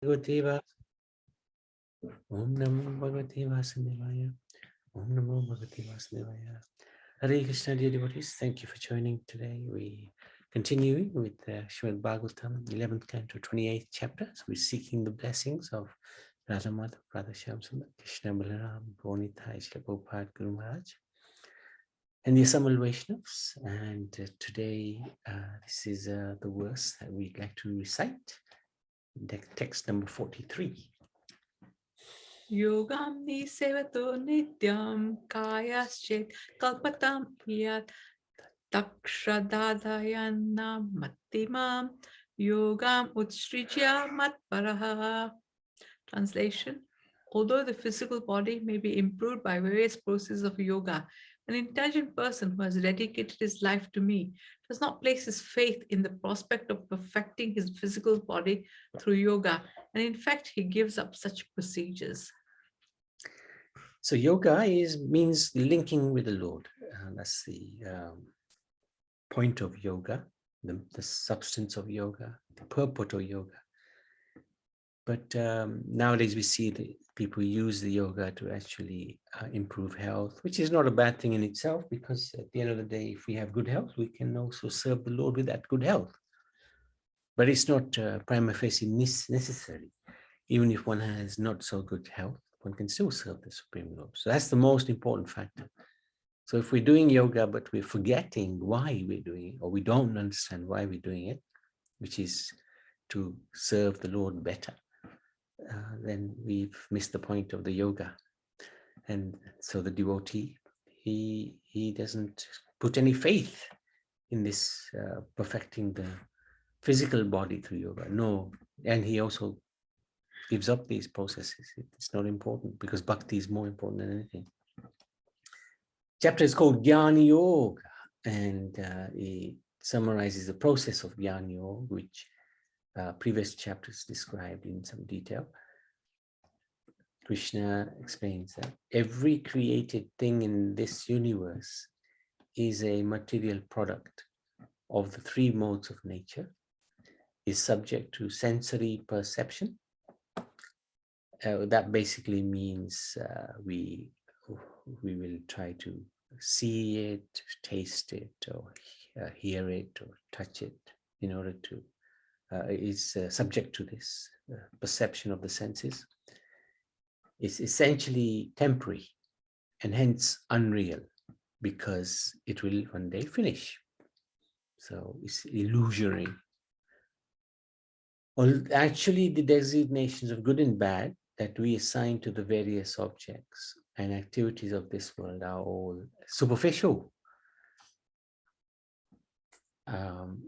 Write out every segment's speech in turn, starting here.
Bhagavate Om Namo Bhagavate Vasudevaya. Om Namo Bhagavate Vasudevaya. Hare Krishna, dear devotees. Thank you for joining today. We continuing with Srimad Bhagavatam, 11th Canto, 28th chapter. So we're seeking the blessings of Radha Madhav, Radha Shyam Sundar, Krishna Balaram, Bonita, Shri Prabhupada, Guru Maharaj, and the Assembled Vaishnavas. And today, this is the verse that we'd like to recite. Text number 43. Yogam ni sevato nityam kayaschet kalpatam yat takshadadayanam mattimam yogam utshrijya matparaha. Translation: although the physical body may be improved by various processes of yoga, an intelligent person who has dedicated his life to me does not place his faith in the prospect of perfecting his physical body through yoga, and in fact, he gives up such procedures. So yoga means linking with the Lord. That's the point of yoga, the substance of yoga, the purport of yoga. But nowadays we see that people use the yoga to actually improve health, which is not a bad thing in itself, because at the end of the day, if we have good health, we can also serve the Lord with that good health. But it's not prima facie necessary. Even if one has not so good health, one can still serve the Supreme Lord. So that's the most important factor. So if we're doing yoga, but we're forgetting why we're doing it, or we don't understand why we're doing it, which is to serve the Lord better, then we've missed the point of the yoga. And so the devotee, he doesn't put any faith in this perfecting the physical body through yoga. No, and he also gives up these processes. It's not important, because bhakti is more important than anything. Chapter is called Jnana Yoga, and it summarizes the process of Jnana Yoga, which previous chapters described in some detail. Krishna explains that every created thing in this universe is a material product of the three modes of nature, is subject to sensory perception. That basically means we will try to see it, taste it, or hear it, or touch it, in order to, is subject to this perception of the senses. It's essentially temporary and hence unreal, because it will one day finish. So it's illusory. Well, actually, the designations of good and bad that we assign to the various objects and activities of this world are all superficial.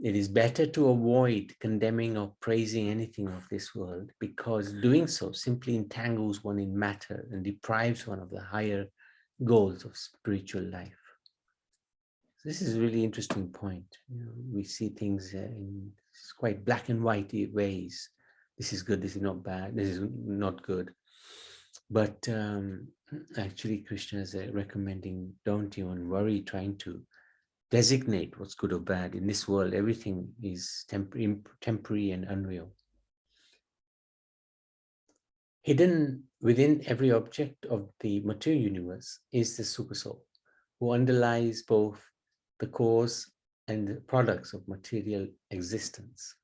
It is better to avoid condemning or praising anything of this world, because doing so simply entangles one in matter and deprives one of the higher goals of spiritual life. This is a really interesting point. We see things in quite black and white ways. This is good, this is not bad, this is not good. But actually, Krishna is recommending, don't even worry trying to designate what's good or bad. In this world, everything is temporary and unreal. Hidden within every object of the material universe is the Supersoul, who underlies both the cause and the products of material existence.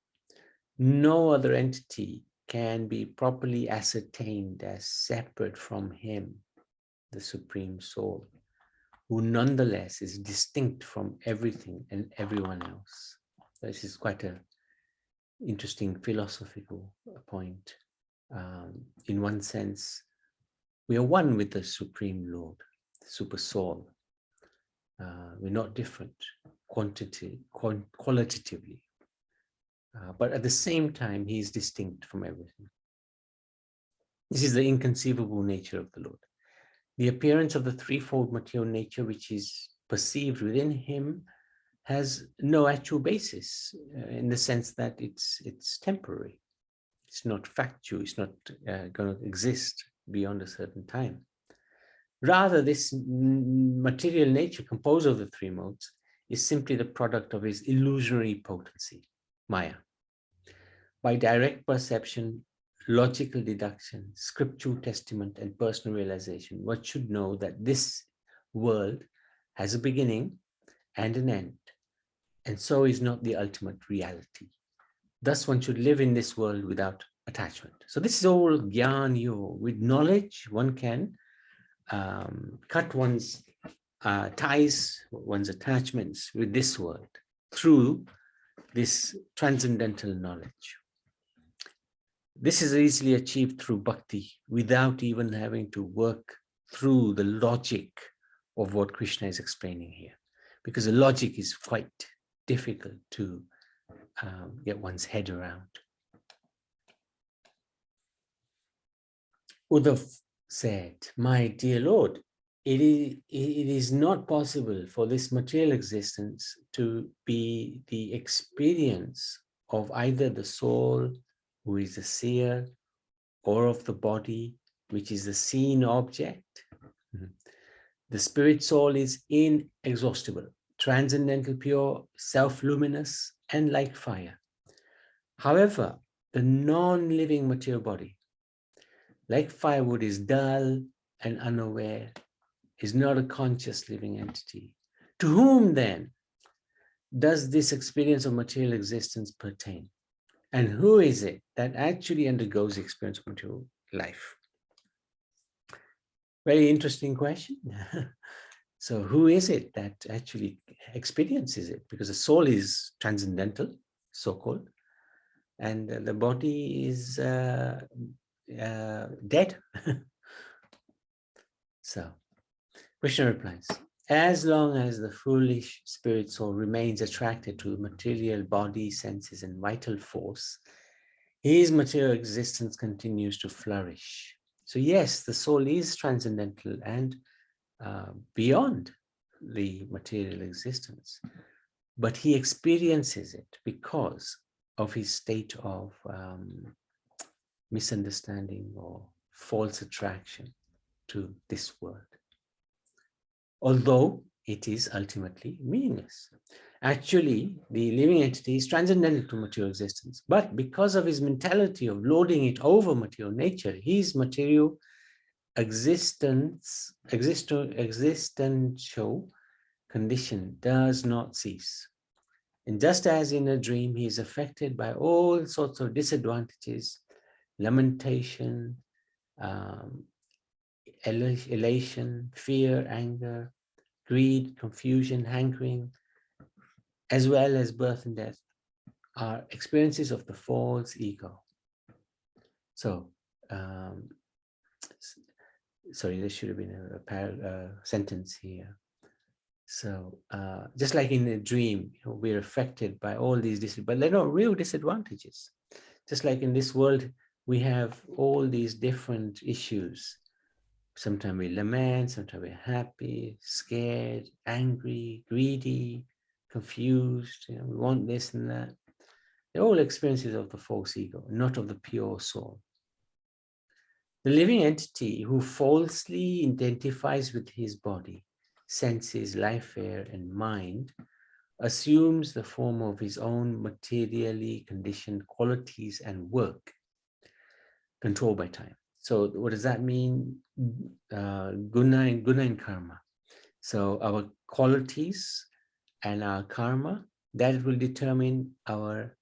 No other entity can be properly ascertained as separate from him, the Supreme Soul, who nonetheless is distinct from everything and everyone else. This is quite an interesting philosophical point. In one sense, we are one with the Supreme Lord, the Super Soul. We're not different qualitatively, but at the same time, he is distinct from everything. This is the inconceivable nature of the Lord. The appearance of the threefold material nature, which is perceived within him, has no actual basis in the sense that it's temporary. It's not factual. It's not going to exist beyond a certain time. Rather, this material nature composed of the three modes is simply the product of his illusory potency, Maya. By direct perception, logical deduction, scriptural testament, and personal realization, one should know that this world has a beginning and an end, and so is not the ultimate reality. Thus, one should live in this world without attachment. So this is all Gyan Yoga. With knowledge, one can cut one's ties, one's attachments with this world through this transcendental knowledge. This is easily achieved through bhakti without even having to work through the logic of what Krishna is explaining here, because the logic is quite difficult to get one's head around. Uddhav said, "My dear Lord, it is not possible for this material existence to be the experience of either the soul, who is the seer, or of the body, which is the seen object. The spirit soul is inexhaustible, transcendental, pure, self-luminous, and like fire. However, the non-living material body, like firewood, is dull and unaware, is not a conscious living entity. To whom then does this experience of material existence pertain? And who is it that actually undergoes the experience of material life?" Very interesting question. So who is it that actually experiences it? Because the soul is transcendental, so-called, and the body is dead. So Krishna replies, "As long as the foolish spirit soul remains attracted to material body, senses, and vital force, his material existence continues to flourish." So yes, the soul is transcendental and beyond the material existence, but he experiences it because of his state of misunderstanding or false attraction to this world, although it is ultimately meaningless. Actually, the living entity is transcendental to material existence, but because of his mentality of loading it over material nature, his material existential condition does not cease. And just as in a dream, he is affected by all sorts of disadvantages, lamentation, elation, fear, anger, greed, confusion, hankering, as well as birth and death, are experiences of the false ego. So, sorry, there should have been a sentence here. So, just like in a dream, we're affected by all these, but they're not real disadvantages. Just like in this world, we have all these different issues. Sometimes we lament, sometimes we're happy, scared, angry, greedy, confused. We want this and that. They're all experiences of the false ego, not of the pure soul. The living entity who falsely identifies with his body, senses, life, air, and mind assumes the form of his own materially conditioned qualities and work, controlled by time. So what does that mean? Guna and karma. So our qualities and our karma, that will determine our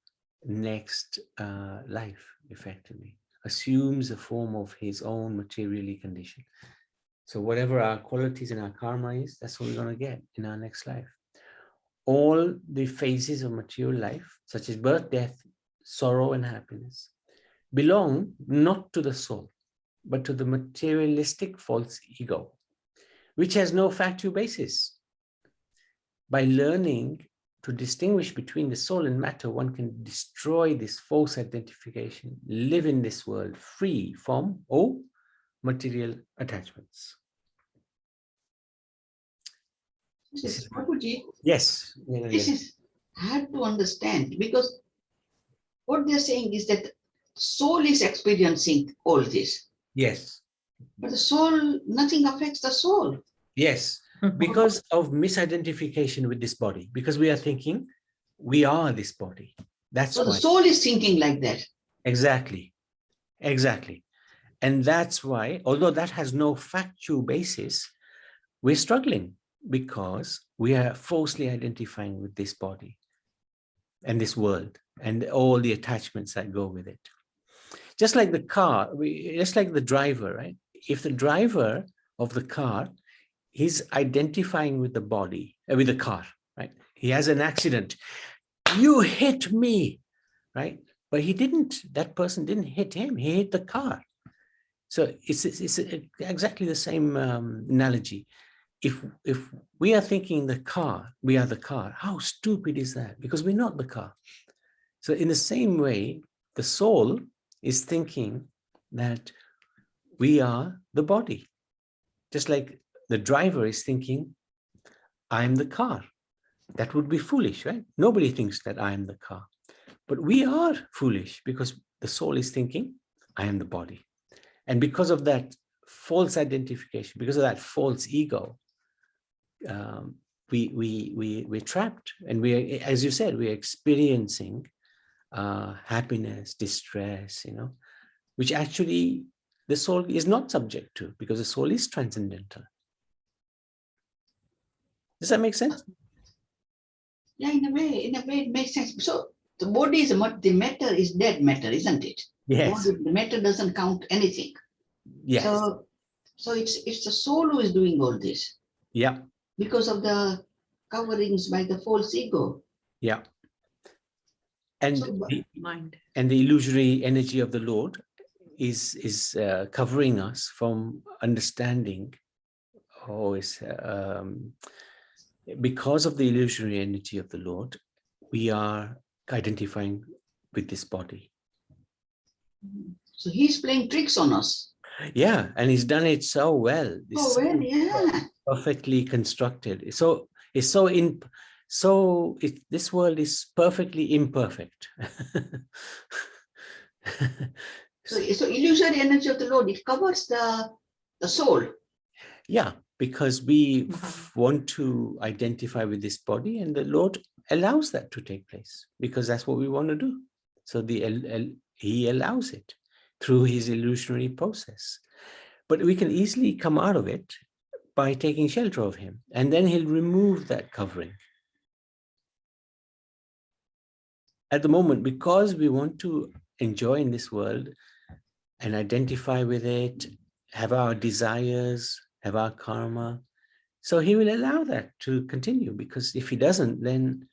next life, effectively. Assumes the form of his own materially conditioned. So whatever our qualities and our karma is, that's what we're going to get in our next life. All the phases of material life, such as birth, death, sorrow, and happiness, belong not to the soul, but to the materialistic false ego, which has no factual basis. By learning to distinguish between the soul and matter, one can destroy this false identification, live in this world free from all material attachments. Prabhuji, Yes. this is hard to understand, because what they're saying is that soul is experiencing all this. Yes. But the soul, nothing affects the soul. Yes. Because of misidentification with this body, because we are thinking we are this body. That's so why. the soul is thinking like that. Exactly. Exactly. And that's why, although that has no factual basis, we're struggling because we are falsely identifying with this body and this world and all the attachments that go with it. Just like the car, just like the driver, right? If the driver of the car, he's identifying with the body, with the car, right? He has an accident. You hit me, right? But he didn't, that person didn't hit him, he hit the car. So it's exactly the same analogy. If we are thinking the car, we are the car, how stupid is that? Because we're not the car. So in the same way, the soul is thinking that we are the body. Just like the driver is thinking, I'm the car. That would be foolish, right? Nobody thinks that I am the car. But we are foolish because the soul is thinking, I am the body. And because of that false identification, because of that false ego, we're trapped. And we, as you said, we're experiencing happiness, distress, which actually the soul is not subject to, because the soul is transcendental. Does that make sense? Yeah, in a way it makes sense. So the body is the matter is dead matter, isn't it? Yes. The matter doesn't count anything. Yes. So it's the soul who is doing all this. Yeah. Because of the coverings by the false ego. Yeah. And So, Mind. And the illusory energy of the Lord is covering us from understanding, because of the illusory energy of the Lord, we are identifying with this body. so he's playing tricks on us. Yeah, and he's done it so well. Oh, well, yeah. Perfectly constructed. This world is perfectly imperfect. So illusory energy of the Lord, it covers the soul. Yeah, because we want to identify with this body, and the Lord allows that to take place because that's what we want to do. So he allows it through his illusionary process. But we can easily come out of it by taking shelter of him, and then he'll remove that covering. At the moment, because we want to enjoy in this world and identify with it, have our desires, have our karma, so he will allow that to continue, because if he doesn't, then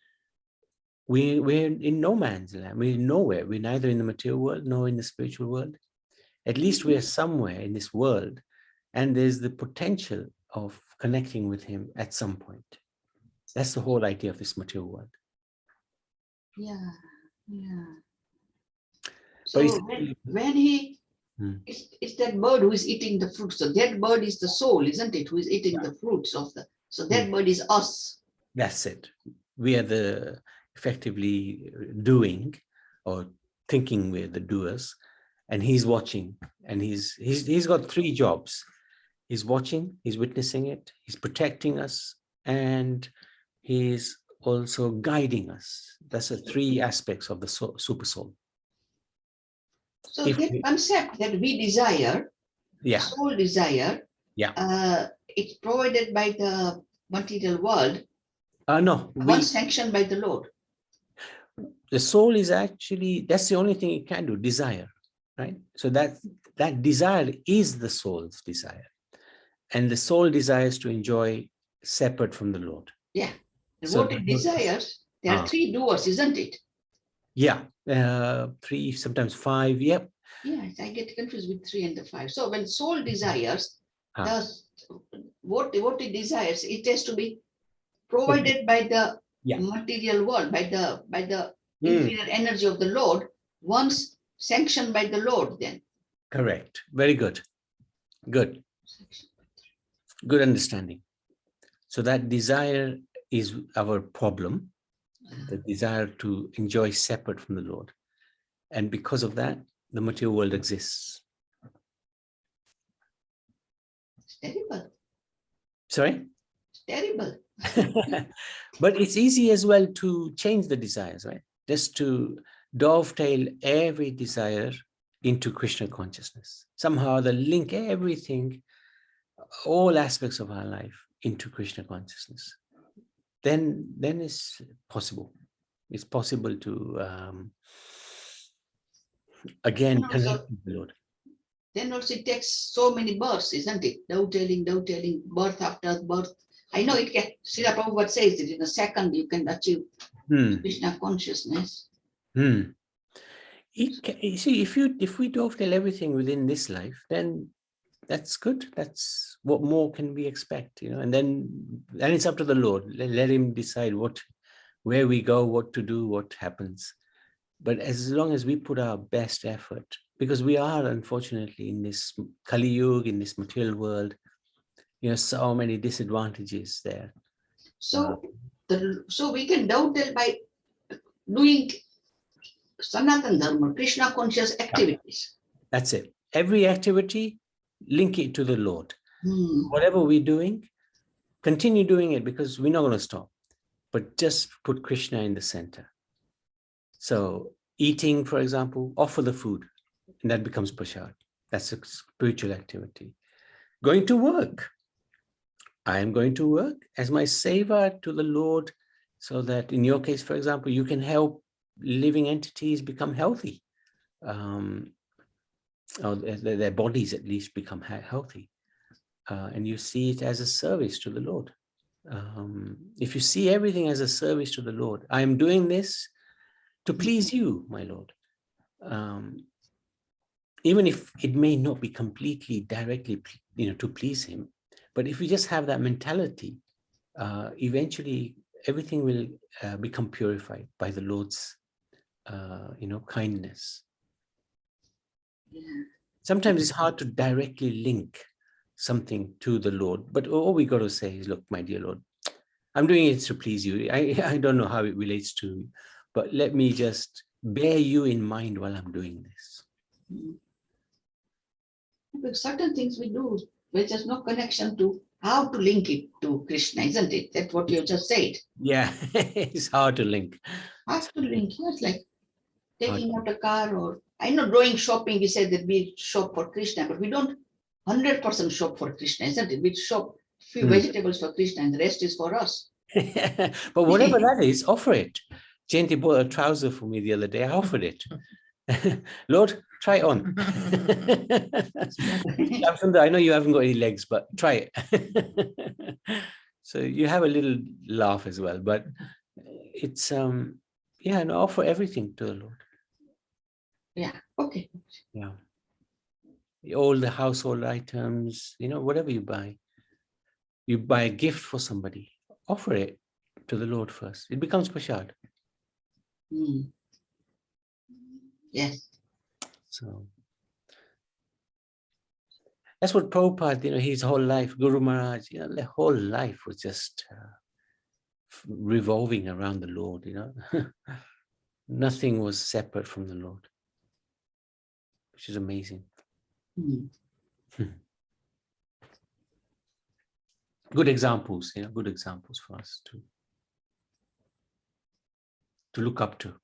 we're in no man's land. We're nowhere. We're neither in the material world nor in the spiritual world. At least we're somewhere in this world, and there's the potential of connecting with him at some point. That's the whole idea of this material world. Yeah, yeah. So when he, it's that bird who is eating the fruit. So that bird is the soul, isn't it? Who is eating the fruits of the, so that bird is us. That's it. We are the effectively doing or thinking we're the doers, and he's watching, and he's got three jobs. He's watching, he's witnessing it, he's protecting us, and he's also guiding us. That's the three aspects of the super soul. So that concept that we desire, soul desire, it's provided by the material world. No, once sanctioned by the Lord. The soul is actually, that's the only thing it can do, desire, right? So that desire is the soul's desire. And the soul desires to enjoy separate from the Lord. Yeah. And so what it desires, there are three doers, isn't it? Yeah. 3, sometimes 5. Yep. Yeah, I get confused with 3 and the 5. So when soul desires, what it desires, it has to be provided by the material world, by the inferior energy of the Lord, once sanctioned by the Lord then. Correct. Very good. Good. Good understanding. So that desire is our problem, the desire to enjoy separate from the Lord. And because of that, the material world exists. It's terrible. Sorry? It's terrible. But it's easy as well to change the desires, right? Just to dovetail every desire into Krishna consciousness. Somehow they link everything, all aspects of our life into Krishna consciousness. Then it's possible. It's possible to again connect with the Lord. Then also it takes so many births, isn't it? Dovetailing, birth after birth. I know it can, Srila Prabhupada says that in a second you can achieve Krishna consciousness. You see, if we dovetail everything within this life, then that's good. That's what more can we expect, you know? And then it's up to the Lord. Let him decide where we go, what to do, what happens. But as long as we put our best effort, because we are unfortunately in this Kali Yuga, in this material world, you know, so many disadvantages there. So so we can dovetail by doing Sanatana Dharma, Krishna conscious activities. That's it. Every activity, link it to the Lord. Whatever we're doing, continue doing it, because we're not going to stop. But just put Krishna in the center. So eating, for example, offer the food, and that becomes prasad. That's a spiritual activity. Going to work. I am going to work as my seva to the Lord, so that in your case, for example, you can help living entities become healthy. Or their bodies at least become healthy. And you see it as a service to the Lord. If you see everything as a service to the Lord, I am doing this to please you, my Lord. Even if it may not be completely directly, you know, to please him, but if we just have that mentality, eventually everything will become purified by the Lord's, you know, kindness. Sometimes it's hard to directly link something to the Lord, but all we got to say is, look, my dear Lord, I'm doing it to please you. I don't know how it relates to you, but let me just bear you in mind while I'm doing this. Because certain things we do, which has no connection to how to link it to Krishna, isn't it? That's what you just said. Yeah, it's hard to link. Hard to link. It's like taking out a car, or I know going shopping, we said that we shop for Krishna, but we don't 100% shop for Krishna, isn't it? We shop few vegetables for Krishna and the rest is for us. But whatever that is, offer it. Jayanti bought a trouser for me the other day. I offered it. Lord, try it on. I know you haven't got any legs, but try it. So you have a little laugh as well, but it's yeah, no, offer everything to the Lord. Yeah, okay. Yeah. All the household items, you know, whatever you buy a gift for somebody, offer it to the Lord first. It becomes prasad. Yes. So that's what Prabhupada, you know, his whole life, Guru Maharaj, you know, the whole life was just revolving around the Lord, you know. Nothing was separate from the Lord, which is amazing. Good examples, you know, good examples for us to look up to.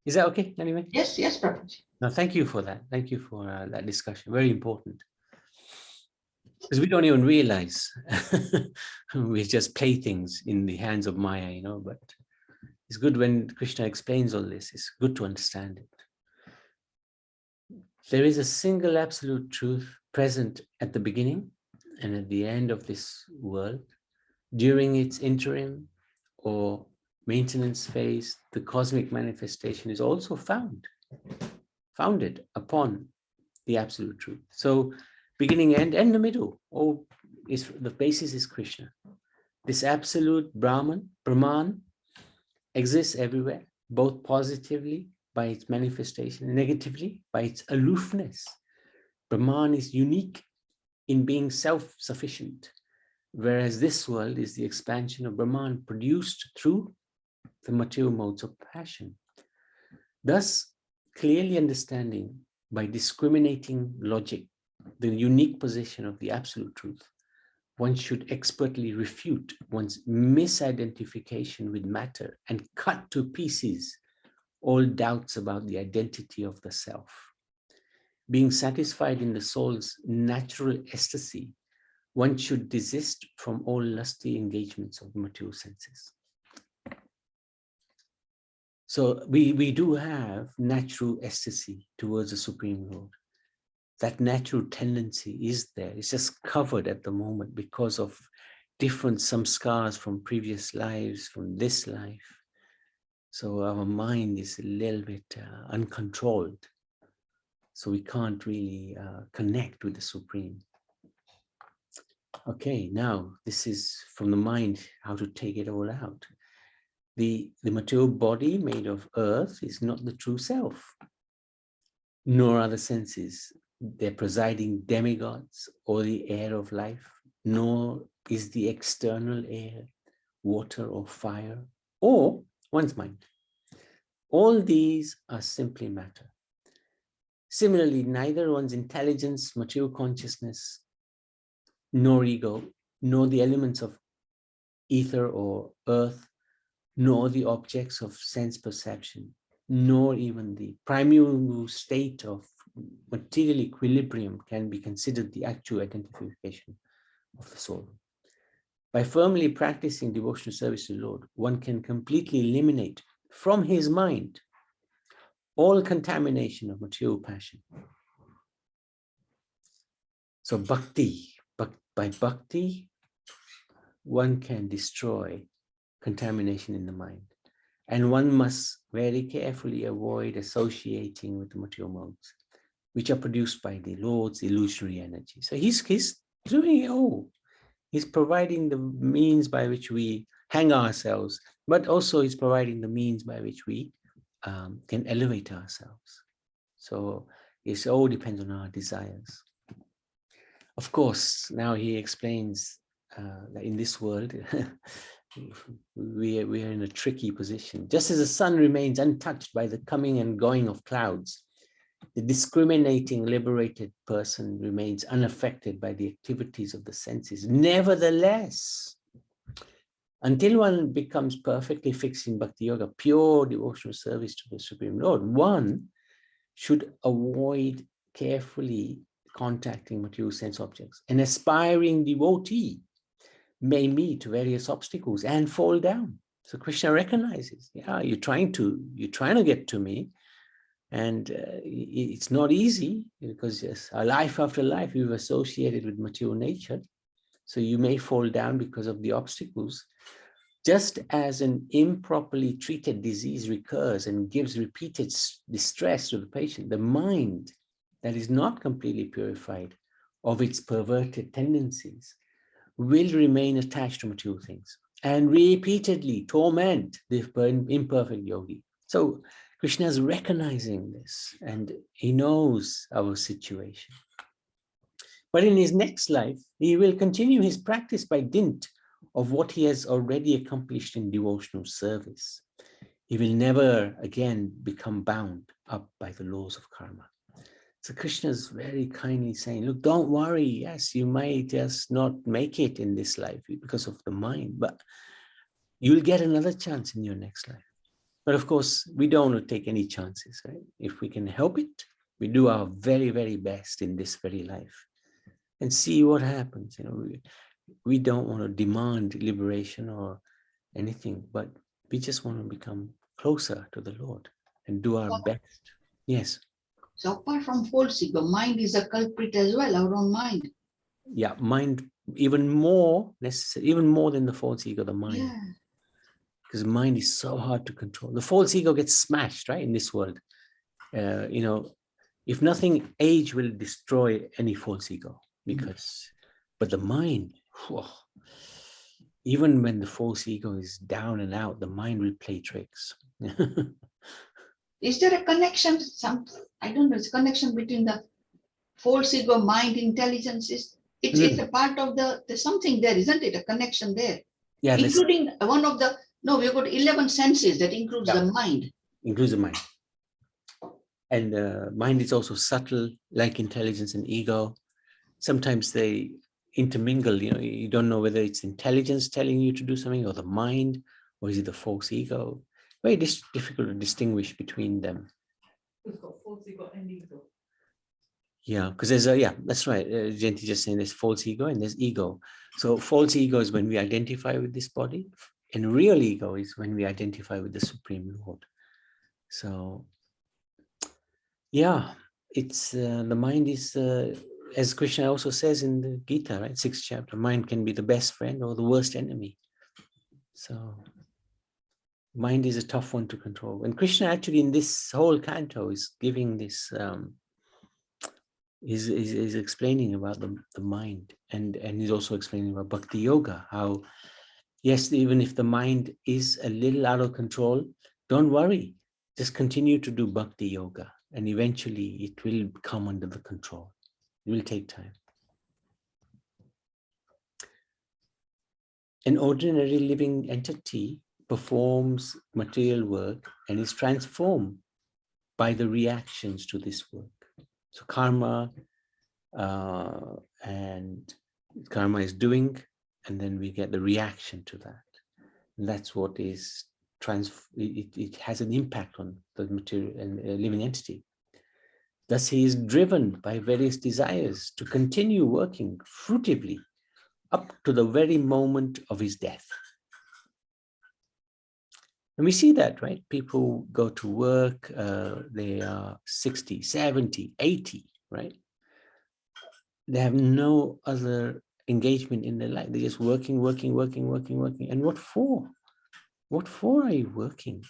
Is that okay, anyway? Yes, yes, Prabhuji. No, thank you for that. Thank you for that discussion. Very important. Because we don't even realize we just playthings in the hands of Maya, you know, but it's good when Krishna explains all this. It's good to understand it. There is a single absolute truth present at the beginning and at the end of this world. During its interim or maintenance phase, the cosmic manifestation is also founded upon the absolute truth. So beginning, end, and the middle, all is the basis is Krishna. This absolute Brahman exists everywhere, both positively by its manifestation, negatively by its aloofness. Brahman is unique in being self-sufficient, whereas this world is the expansion of Brahman produced through the material modes of passion. Thus, clearly understanding by discriminating logic the unique position of the absolute truth, one should expertly refute one's misidentification with matter and cut to pieces all doubts about the identity of the self. Being satisfied in the soul's natural ecstasy, one should desist from all lusty engagements of the material senses. So we do have natural ecstasy towards the Supreme Lord. That natural tendency is there. It's just covered at the moment because of different samskars from previous lives, from this life. So our mind is a little bit uncontrolled. So we can't really connect with the Supreme. Okay, now this is from the mind, how to take it all out. The material body made of earth is not the true self, nor are the senses. They're presiding demigods or the air of life, nor is the external air, water or fire, or one's mind. All these are simply matter. Similarly, neither one's intelligence, material consciousness, nor ego, nor the elements of ether or earth, nor the objects of sense perception, nor even the primeval state of material equilibrium can be considered the actual identification of the soul. By firmly practicing devotional service to the Lord, one can completely eliminate from his mind all contamination of material passion. So bhakti, by bhakti, one can destroy contamination in the mind. And one must very carefully avoid associating with the material modes, which are produced by the Lord's illusory energy. So he's doing it all. He's providing the means by which we hang ourselves, but also he's providing the means by which we can elevate ourselves. So it all depends on our desires. Of course, now he explains that in this world, we are in a tricky position. Just as the sun remains untouched by the coming and going of clouds, the discriminating, liberated person remains unaffected by the activities of the senses. Nevertheless, until one becomes perfectly fixed in Bhakti Yoga, pure devotional service to the Supreme Lord, one should avoid carefully contacting material sense objects. An aspiring devotee may meet various obstacles and fall down. So Krishna recognizes, yeah, you're trying to get to me, and it's not easy because yes, our life after life we've associated with material nature. So you may fall down because of the obstacles. Just as an improperly treated disease recurs and gives repeated distress to the patient, the mind that is not completely purified of its perverted tendencies will remain attached to material things and repeatedly torment the imperfect yogi. So Krishna is recognizing this and he knows our situation. But in his next life, he will continue his practice by dint of what he has already accomplished in devotional service. He will never again become bound up by the laws of karma. So Krishna is very kindly saying, look, don't worry. Yes, you might just not make it in this life because of the mind, but you'll get another chance in your next life. But of course, we don't want to take any chances, right? If we can help it, we do our very, very best in this very life and see what happens. You know, we don't want to demand liberation or anything, but we just want to become closer to the Lord and do our best. Yes. So apart from false ego, mind is a culprit as well, our own mind. Yeah, mind even more necessary, even more than the false ego, the mind. Yeah. Because the mind is so hard to control. The false ego gets smashed, right, in this world. You know, if nothing, age will destroy any false ego. Because, but the mind, whew, even when the false ego is down and out, the mind will play tricks. Is there a connection? I don't know. It's a connection between the false ego, mind, intelligence. It's a part of there's something there, isn't it? A connection there. Yeah, including one of the, no, we've got 11 senses that includes the mind. Includes the mind. And the mind is also subtle, like intelligence and ego. Sometimes they intermingle, you know, you don't know whether it's intelligence telling you to do something or the mind, or is it the false ego? very difficult to distinguish between them. It's got false ego and ego. Yeah, because there's a, yeah, that's right. Jayant just saying there's false ego and there's ego. So false ego is when we identify with this body, and real ego is when we identify with the Supreme Lord. So yeah, it's the mind is, as Krishna also says in the Gita, right, 6th chapter, mind can be the best friend or the worst enemy. So mind is a tough one to control. And Krishna actually in this whole canto is giving this, is explaining about the mind, and he's also explaining about bhakti yoga, how yes, even if the mind is a little out of control, don't worry, just continue to do bhakti yoga, and eventually it will come under the control. It will take time. An ordinary living entity performs material work and is transformed by the reactions to this work. So karma, and karma is doing, and then we get the reaction to that. And that's what is it has an impact on the material and living entity. Thus, he is driven by various desires to continue working fruitively up to the very moment of his death. And we see that, right? People go to work, they are 60, 70, 80, right? They have no other engagement in their life. They're just working. And what for? What for are you working?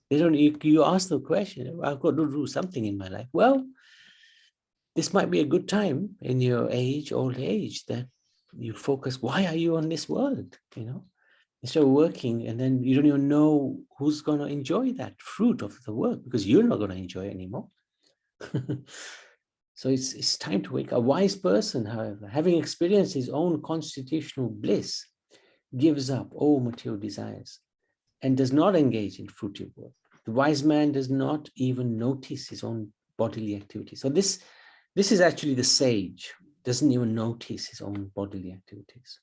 They don't. You ask the question, I've got to do something in my life. Well, this might be a good time in your old age, that you focus, why are you on this world? You know, instead of working, and then you don't even know who's going to enjoy that fruit of the work, because you're not going to enjoy it anymore. So it's time to wake up. A wise person, however, having experienced his own constitutional bliss, gives up all material desires and does not engage in fruitive work. The wise man does not even notice his own bodily activities. So this is actually the sage, doesn't even notice his own bodily activities.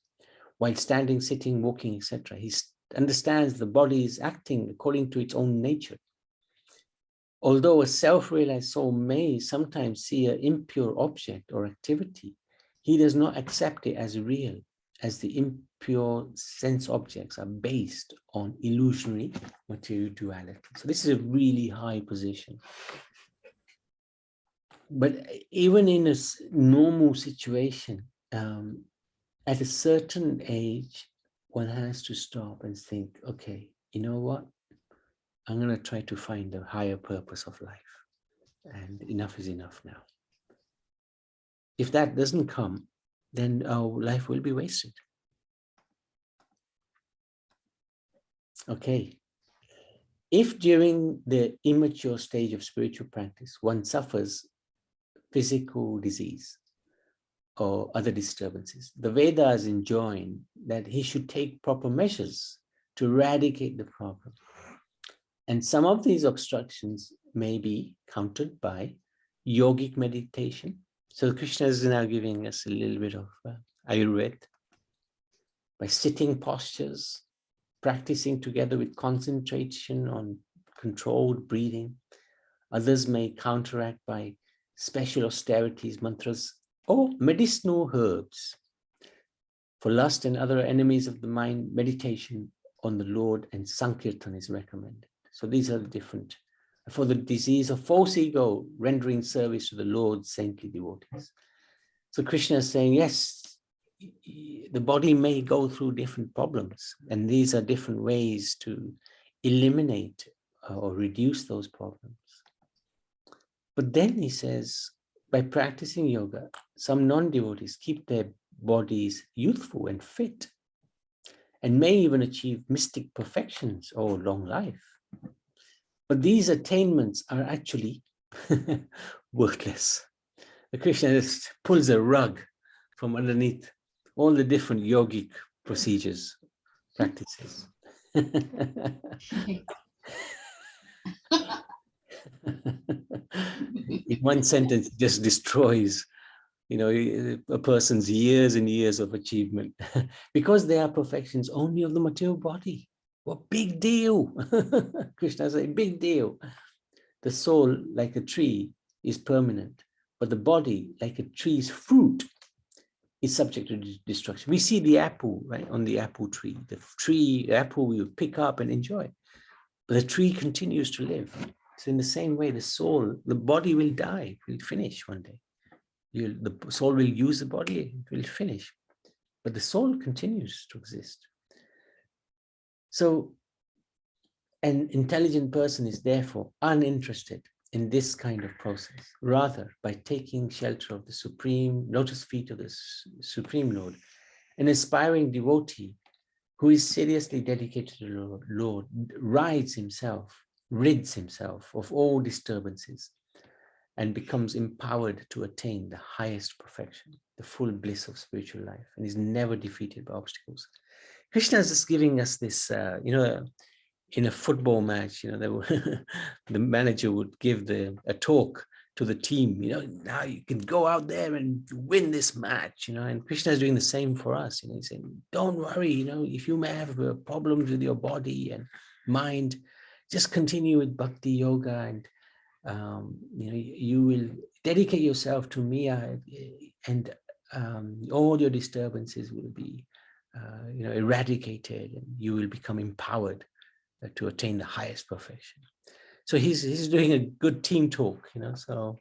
While standing, sitting, walking, etc., he understands the body is acting according to its own nature. Although a self-realized soul may sometimes see an impure object or activity, he does not accept it as real, as the impure sense objects are based on illusionary material duality. So this is a really high position. But even in a normal situation, at a certain age, one has to stop and think, okay, you know what? I'm going to try to find a higher purpose of life. And enough is enough now. If that doesn't come, then our life will be wasted. Okay. If during the immature stage of spiritual practice, one suffers physical disease or other disturbances, the Vedas enjoin that he should take proper measures to eradicate the problem. And some of these obstructions may be countered by yogic meditation. So Krishna is now giving us a little bit of Ayurveda by sitting postures, practicing together with concentration on controlled breathing. Others may counteract by special austerities, mantras, or medicinal herbs. For lust and other enemies of the mind, meditation on the Lord and Sankirtan is recommended. So these are the different. For the disease of false ego, rendering service to the Lord's saintly devotees. So Krishna is saying, yes, the body may go through different problems, and these are different ways to eliminate or reduce those problems. But then he says, by practicing yoga, some non-devotees keep their bodies youthful and fit, and may even achieve mystic perfections or long life. But these attainments are actually worthless. The Krishna just pulls a rug from underneath all the different yogic procedures, practices. In one sentence, it just destroys, a person's years and years of achievement because they are perfections only of the material body. Well, big deal. Krishna said, big deal. The soul, like a tree, is permanent, but the body, like a tree's fruit, is subject to destruction. We see the apple, right, on the apple tree. The apple we pick up and enjoy, but the tree continues to live. So in the same way, the soul, the body will die, will finish one day. The soul will use the body, it will finish, but the soul continues to exist. So an intelligent person is therefore uninterested in this kind of process. Rather, by taking shelter of the supreme lotus feet of the Supreme Lord, an aspiring devotee who is seriously dedicated to the Lord rids himself of all disturbances and becomes empowered to attain the highest perfection, the full bliss of spiritual life, and is never defeated by obstacles. Krishna is just giving us this, in a football match, the manager would give a talk to the team, now you can go out there and win this match, and Krishna is doing the same for us. He's saying, don't worry, if you may have problems with your body and mind, just continue with bhakti yoga, and you will dedicate yourself to me, and all your disturbances will be eradicated, and you will become empowered to attain the highest perfection. So he's doing a good team talk, so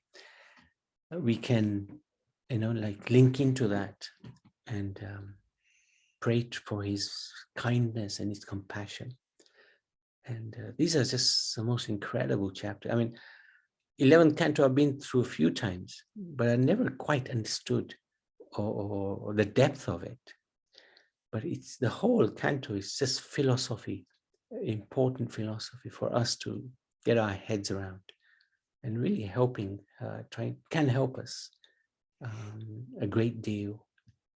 we can, link into that and pray for his kindness and his compassion. And these are just the most incredible chapters. I mean, 11th canto I've been through a few times, but I never quite understood or the depth of it. But it's the whole canto is just philosophy, important philosophy for us to get our heads around, and really can help us a great deal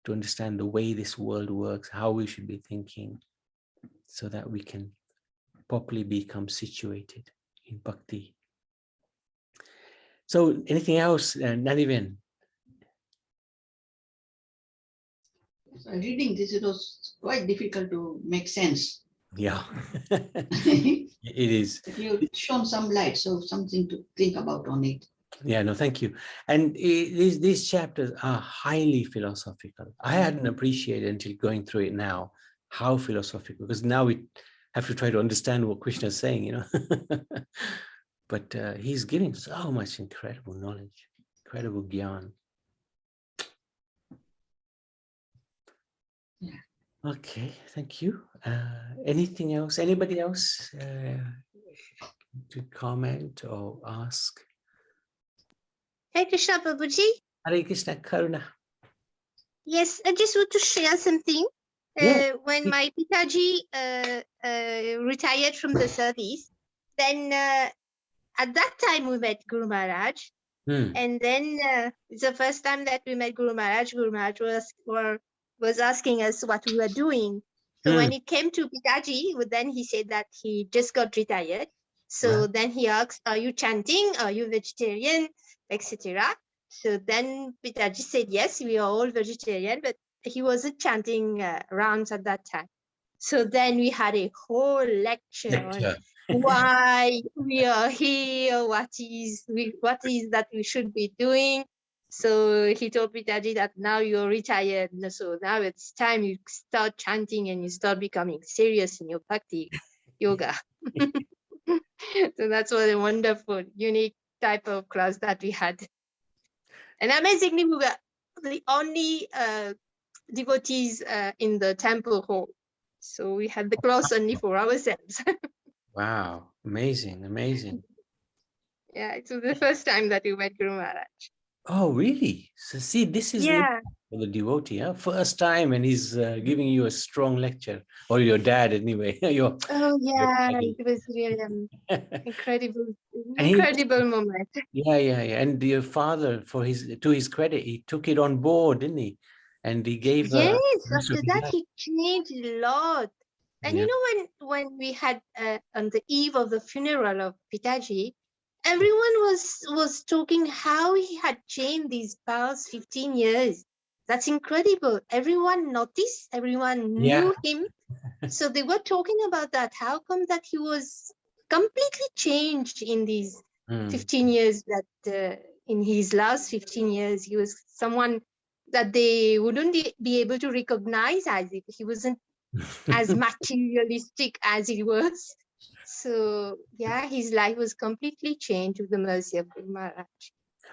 to understand the way this world works, how we should be thinking, so that we can properly become situated in bhakti. So anything else, Naliven? Reading this, it was quite difficult to make sense. Yeah, it is. You've shown some light, so something to think about on it. Yeah, no, thank you. And these chapters are highly philosophical. I hadn't appreciated until going through it now how philosophical, because now we have to try to understand what Krishna is saying, But he's giving so much incredible knowledge, incredible gyan. Yeah. Okay, thank you. Anything else? Anybody else to comment or ask? Hare Krishna, Prabhuji. Hare Krishna Karuna. Yes, I just want to share something. Yeah. When my Pitaji retired from the service, then at that time we met Guru Maharaj. And then it's the first time that we met Guru Maharaj. Guru Maharaj was asking us what we were doing. So when it came to Pitaji, then he said that he just got retired. So then he asked, are you chanting? Are you vegetarian? Etc. So then Pitaji said, yes, we are all vegetarian, but he wasn't chanting rounds at that time. So then we had a whole lecture on why we are here, what is that we should be doing. So he told Pitaji that now you're retired, so now it's time you start chanting and you start becoming serious in your bhakti yoga. So that's what a wonderful, unique type of class that we had. And amazingly, we were the only devotees in the temple hall. So we had the class only for ourselves. Wow, amazing, amazing. Yeah, it was the first time that we met Guru Maharaj. Oh, really? So see, this is for the devotee, huh? First time, and he's giving you a strong lecture, or your dad anyway. Your it was really incredible moment. Yeah. And your father, to his credit, he took it on board, didn't he? And he gave. Yes, after that he changed a lot. And you know, when we had on the eve of the funeral of Pitaji, everyone was talking how he had changed these past 15 years. That's incredible. Everyone noticed, everyone knew him. So they were talking about that. How come that he was completely changed in these 15 years, that in his last 15 years, he was someone that they wouldn't be able to recognize, as if he wasn't as materialistic as he was. So yeah, his life was completely changed with the mercy of Guru Maharaj.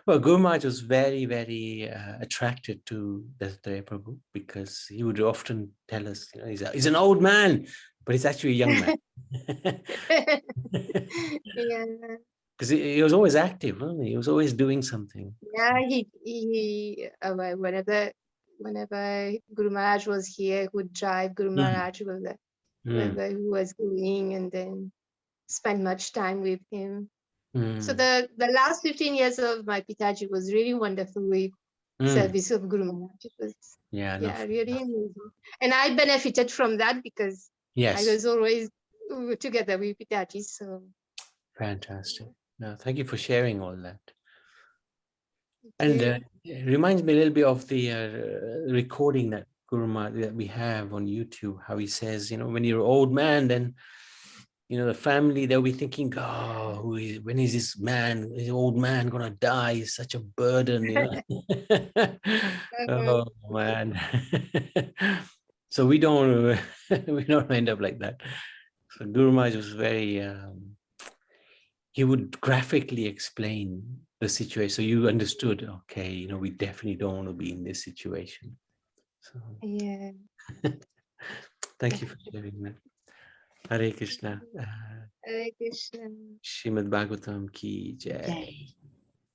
Well, Guru Maharaj was very, very attracted to Dasataya Prabhu, because he would often tell us, you know, he's an old man, but he's actually a young man. Yeah. Because he was always active, wasn't he? He was always doing something. Yeah, he whenever Guru Maharaj was here, would drive Guru Maharaj wherever he was going, and then spend much time with him. So the last 15 years of my Pitaji was really wonderful with service of Guru Maharaj. It was really amazing. And I benefited from that because I was always together with Pitaji. So fantastic. No, thank you for sharing all that. And it reminds me a little bit of the recording that Guru Maharaj that we have on YouTube, how he says, you know, when you're an old man, then, you know, the family, they'll be thinking, oh, when is this man, this old man gonna die? He's such a burden, you know. Oh man. So we don't end up like that. So Guru Maharaj was very he would graphically explain the situation, so you understood, okay, you know, we definitely don't want to be in this situation. So thank you for sharing that. Hare Krishna. Hare Krishna. Srimad Bhagavatam ki jai.